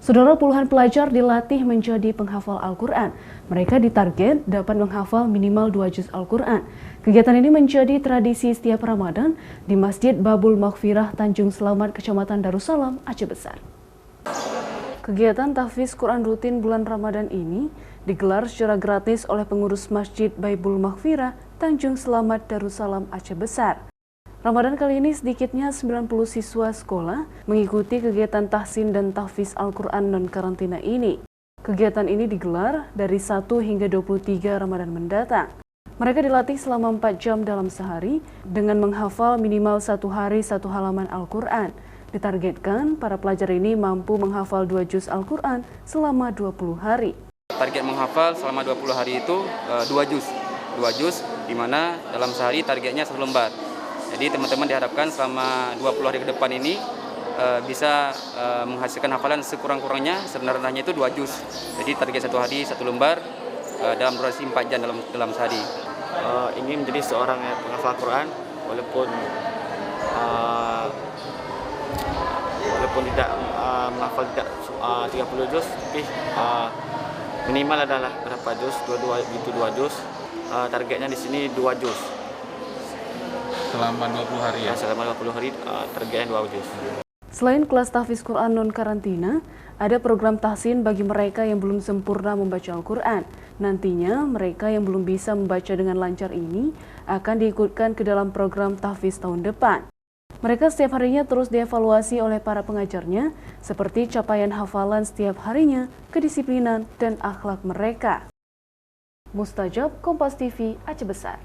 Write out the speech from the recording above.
Saudara, puluhan pelajar dilatih menjadi penghafal Al-Quran. Mereka ditarget dapat menghafal minimal 2 juz Al-Quran. Kegiatan ini menjadi tradisi setiap Ramadan di Masjid Babul Maghfirah Tanjung Selamat, Kecamatan Darussalam, Aceh Besar. Kegiatan tahfiz Quran rutin bulan Ramadan ini digelar secara gratis oleh pengurus Masjid Babul Maghfirah Tanjung Selamat, Darussalam, Aceh Besar. Ramadan kali ini sedikitnya 90 siswa sekolah mengikuti kegiatan tahsin dan tahfiz Al-Quran non-karantina ini. Kegiatan ini digelar dari 1 hingga 23 Ramadan mendatang. Mereka dilatih selama 4 jam dalam sehari dengan menghafal minimal 1 hari 1 halaman Al-Quran. Ditargetkan para pelajar ini mampu menghafal 2 juz Al-Quran selama 20 hari. Target menghafal selama 20 hari itu 2 juz, di mana dalam sehari targetnya 1 lembar. Jadi teman-teman diharapkan selama 20 hari ke depan ini bisa menghasilkan hafalan sekurang-kurangnya sebenarnya itu 2 juz. Jadi target 1 hari 1 lembar dalam durasi 4 jam dalam sehari. Ingin menjadi seorang penghafal Quran walaupun tidak menghafal 30 juz, tapi minimal adalah berapa juz, 2 juz. Targetnya di sini 2 juz. Selama 20 hari ya? Selama 20 hari targetnya 2 juz. Selain kelas tahfiz Quran non-karantina, ada program tahsin bagi mereka yang belum sempurna membaca Al-Quran. Nantinya, mereka yang belum bisa membaca dengan lancar ini akan diikutkan ke dalam program tahfiz tahun depan. Mereka setiap harinya terus dievaluasi oleh para pengajarnya, seperti capaian hafalan setiap harinya, kedisiplinan, dan akhlak mereka. Mustajab, Kompas TV, Aceh Besar.